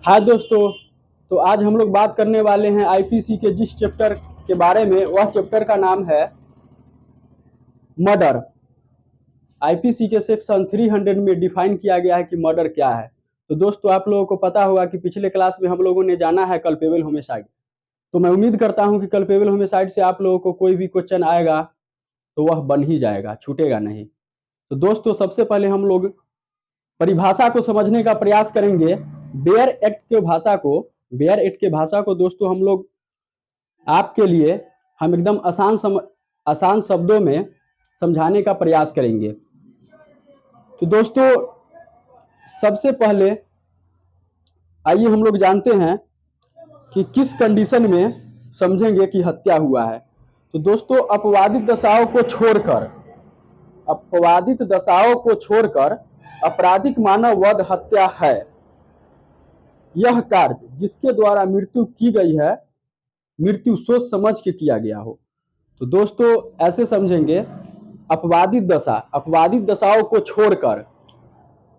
हाय दोस्तों। तो आज हम लोग बात करने वाले हैं आईपीसी के जिस चैप्टर के बारे में। वह चैप्टर का नाम है मर्डर। आईपीसी के सेक्शन 300 में डिफाइन किया गया है कि मर्डर क्या है। तो दोस्तों आप लोगों को पता होगा कि पिछले क्लास में हम लोगों ने जाना है कल्पेबल होमिसाइड। तो मैं उम्मीद करता हूं कि कल्पेबल होमिसाइड से आप लोगों को कोई भी क्वेश्चन आएगा तो वह बन ही जाएगा, छूटेगा नहीं। तो दोस्तों सबसे पहले हम लोग परिभाषा को समझने का प्रयास करेंगे। बेयर एक्ट के भाषा को दोस्तों हम लोग आपके लिए हम एकदम आसान शब्दों में समझाने का प्रयास करेंगे। तो दोस्तों सबसे पहले आइए हम लोग जानते हैं कि किस कंडीशन में समझेंगे कि हत्या हुआ है। तो दोस्तों अपवादित दशाओं को छोड़कर आपराधिक मानव वध हत्या है यह कार्य जिसके द्वारा मृत्यु की गई है, मृत्यु सोच समझ के किया गया हो। तो दोस्तों ऐसे समझेंगे, अपवादित दशाओं को छोड़कर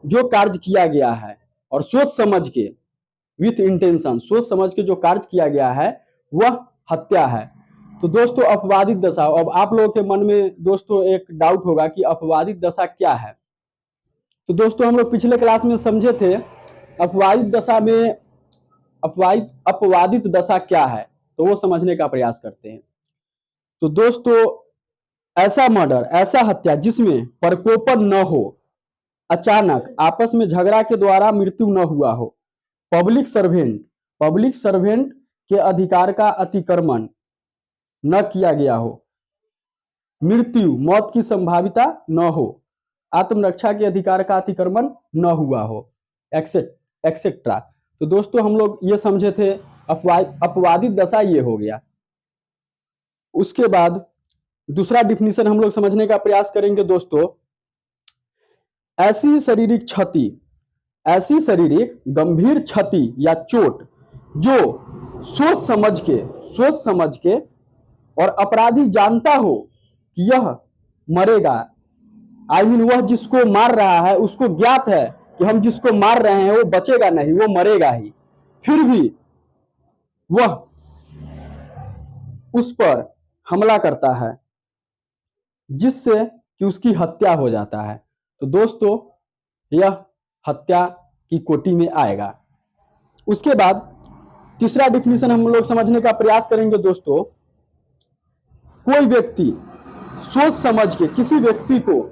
जो कार्य किया गया है और सोच समझ के विथ इंटेंशन, सोच समझ के जो कार्य किया गया है वह हत्या है। तो दोस्तों अपवादित दशा, अब आप लोगों के मन में दोस्तों एक डाउट होगा कि अपवादित दशा क्या है। तो दोस्तों हम लोग पिछले क्लास में समझे थे अपवादित दशा क्या है, तो वो समझने का प्रयास करते हैं। तो दोस्तों ऐसा मर्डर, ऐसा हत्या जिसमें प्रकोपन न हो, अचानक आपस में झगड़ा के द्वारा मृत्यु न हुआ हो, पब्लिक सर्वेंट के अधिकार का अतिक्रमण न किया गया हो, मौत की संभाविता न हो, आत्मरक्षा के अधिकार का अतिक्रमण न हुआ हो, एक्सेट्रा। तो दोस्तों हम लोग ये समझे थे अपवादित दशा ये हो गया। उसके बाद दूसरा डिफिनीशन हम लोग समझने का प्रयास करेंगे दोस्तों। ऐसी शारीरिक गंभीर क्षति या चोट जो सोच समझ के और अपराधी जानता हो कि यह मरेगा, वह जिसको मार रहा है उसको ज्ञात है कि हम जिसको मार रहे हैं वो बचेगा नहीं, वो मरेगा ही, फिर भी वह उस पर हमला करता है जिससे कि उसकी हत्या हो जाता है। तो दोस्तों यह हत्या की कोटि में आएगा। उसके बाद तीसरा डिफिनीशन हम लोग समझने का प्रयास करेंगे दोस्तों। कोई व्यक्ति सोच समझ के किसी व्यक्ति को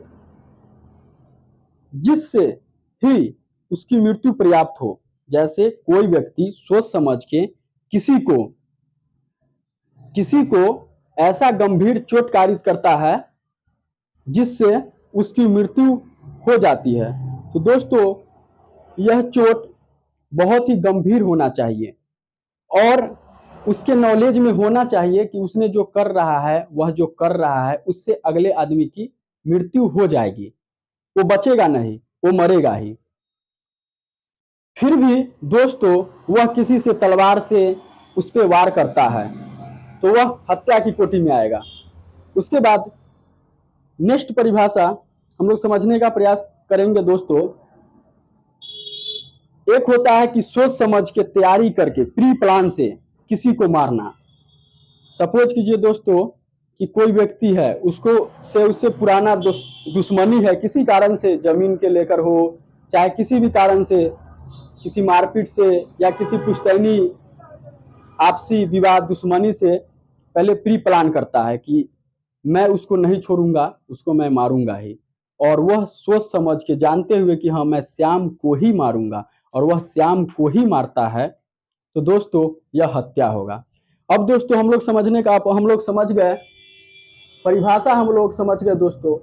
जिससे ही उसकी मृत्यु पर्याप्त हो, जैसे कोई व्यक्ति सोच समझ के किसी को ऐसा गंभीर चोट कारित करता है जिससे उसकी मृत्यु हो जाती है। तो दोस्तों यह चोट बहुत ही गंभीर होना चाहिए और उसके नॉलेज में होना चाहिए कि उसने जो कर रहा है उससे अगले आदमी की मृत्यु हो जाएगी, वो बचेगा नहीं, वो मरेगा ही। फिर भी दोस्तों वह किसी से तलवार से उस पर वार करता है तो वह हत्या की कोटि में आएगा। उसके बाद नेक्स्ट परिभाषा हम लोग समझने का प्रयास करेंगे दोस्तों। एक होता है कि सोच समझ के तैयारी करके प्री प्लान से किसी को मारना। सपोज कीजिए दोस्तों कि कोई व्यक्ति है, उससे पुराना दुश्मनी है, किसी कारण से जमीन के लेकर हो, चाहे किसी भी कारण से, किसी मारपीट से या किसी पुश्तैनी आपसी विवाद दुश्मनी से पहले प्री प्लान करता है कि मैं उसको नहीं छोड़ूंगा, उसको मैं मारूंगा ही, और वह सोच समझ के जानते हुए कि हाँ मैं श्याम को ही मारूंगा और वह श्याम को ही मारता है, तो दोस्तों यह हत्या होगा। अब दोस्तों हम लोग समझ गए परिभाषा, हम लोग समझ गए दोस्तों।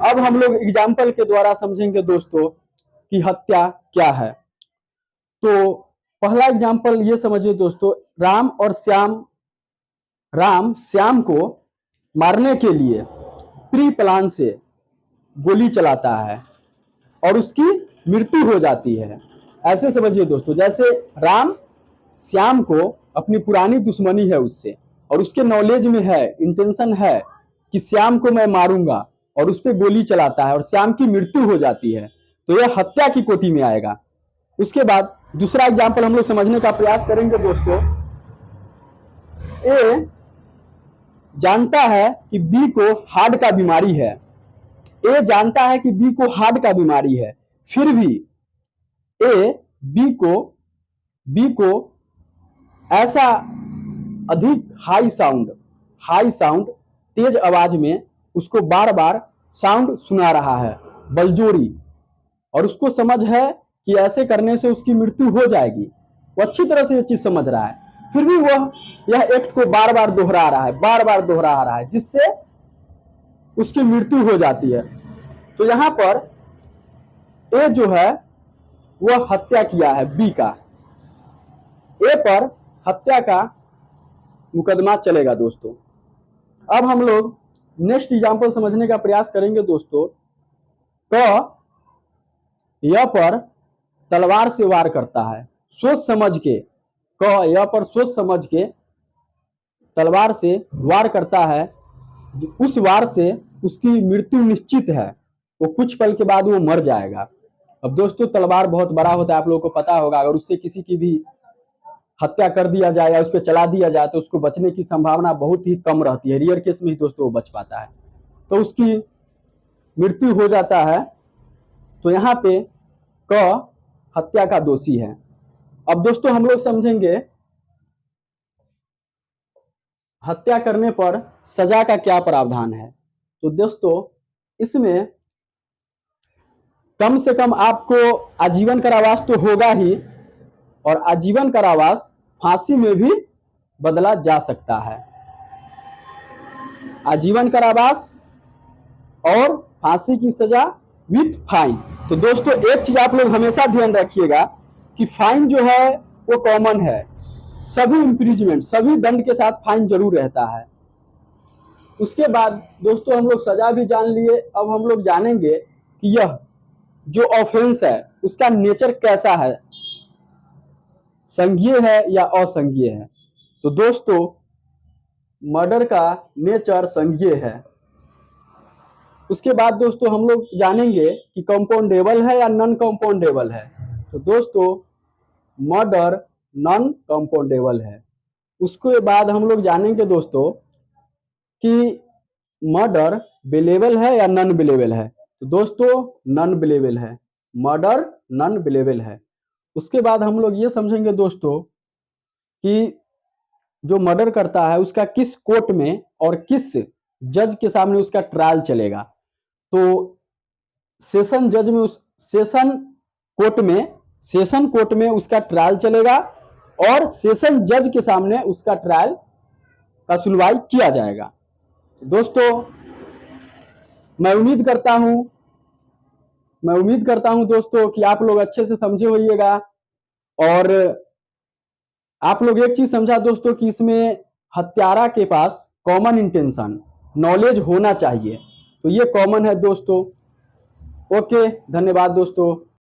अब हम लोग एग्जाम्पल के द्वारा समझेंगे दोस्तों कि हत्या क्या है। तो पहला एग्जाम्पल ये समझिए दोस्तों, राम श्याम को मारने के लिए प्री प्लान से गोली चलाता है और उसकी मृत्यु हो जाती है। ऐसे समझिए दोस्तों, जैसे राम श्याम को अपनी पुरानी दुश्मनी है उससे और उसके नॉलेज में है, इंटेंशन है कि श्याम को मैं मारूंगा, और उस पर गोली चलाता है और श्याम की मृत्यु हो जाती है, तो यह हत्या की कोटि में आएगा। उसके बाद दूसरा एग्जाम्पल हम लोग समझने का प्रयास करेंगे दोस्तों। ए जानता है कि बी को हार्ट का बीमारी है। ए जानता है कि बी को हार्ट का बीमारी है, फिर भी ए बी को ऐसा अधिक हाई साउंड तेज आवाज में उसको बार बार साउंड सुना रहा है, बलजोरी, और उसको समझ है कि ऐसे करने से उसकी मृत्यु हो जाएगी। वो अच्छी तरह से ये चीज समझ रहा है, फिर भी वह यह एक्ट को बार बार दोहरा रहा है, जिससे उसकी मृत्यु हो जाती है। तो यहां पर ए जो है वह हत्या किया है बी का। ए पर हत्या का मुकदमा चलेगा दोस्तों। अब हम लोग नेक्स्ट एग्जांपल समझने का प्रयास करेंगे दोस्तों। क यह पर तलवार से वार करता है, सोच समझ के। क यह पर सोच समझ के तलवार से वार करता है, उस वार से उसकी मृत्यु निश्चित है, वो कुछ पल के बाद वो मर जाएगा। अब दोस्तों तलवार बहुत बड़ा होता है, आप लोगों को पता होगा, अगर उससे किसी की भी हत्या कर दिया जाए या उस पर चला दिया जाए तो उसको बचने की संभावना बहुत ही कम रहती है, रेयर केस में ही दोस्तों वो बच पाता है, तो उसकी मृत्यु हो जाता है। तो यहाँ पे क हत्या का दोषी है। अब दोस्तों हम लोग समझेंगे हत्या करने पर सजा का क्या प्रावधान है। तो दोस्तों इसमें कम से कम आपको आजीवन कारावास तो होगा ही, और आजीवन कारावास फांसी में भी बदला जा सकता है। आजीवन कारावास और फांसी की सजा विथ फाइन। तो दोस्तों एक चीज आप लोग हमेशा ध्यान रखिएगा कि फाइन जो है वो कॉमन है, सभी इम्प्रीजमेंट सभी दंड के साथ फाइन जरूर रहता है। उसके बाद दोस्तों हम लोग सजा भी जान लिए, अब हम लोग जानेंगे कि यह जो ऑफेंस है उसका नेचर कैसा है, संज्ञेय है या असंज्ञेय है। तो दोस्तों मर्डर का नेचर संज्ञेय है। उसके बाद दोस्तों हम लोग जानेंगे कि कंपाउंडेबल है या नॉन कंपाउंडेबल है। तो दोस्तों मर्डर नॉन कंपाउंडेबल है। उसके बाद हम लोग जानेंगे दोस्तों कि मर्डर बिलेबल है या नॉन बिलेबल है। तो दोस्तों नॉन बिलेबल है, मर्डर नॉन बिलेबल है। उसके बाद हम लोग ये समझेंगे दोस्तों कि जो मर्डर करता है उसका किस कोर्ट में और किस जज के सामने उसका ट्रायल चलेगा। तो सेशन जज में सेशन कोर्ट में उसका ट्रायल चलेगा और सेशन जज के सामने उसका ट्रायल का सुनवाई किया जाएगा। दोस्तों मैं उम्मीद करता हूं दोस्तों कि आप लोग अच्छे से समझे होइएगा। और आप लोग एक चीज समझा दोस्तों कि इसमें हत्यारा के पास कॉमन इंटेंशन नॉलेज होना चाहिए, तो ये कॉमन है दोस्तों। ओके, धन्यवाद दोस्तों।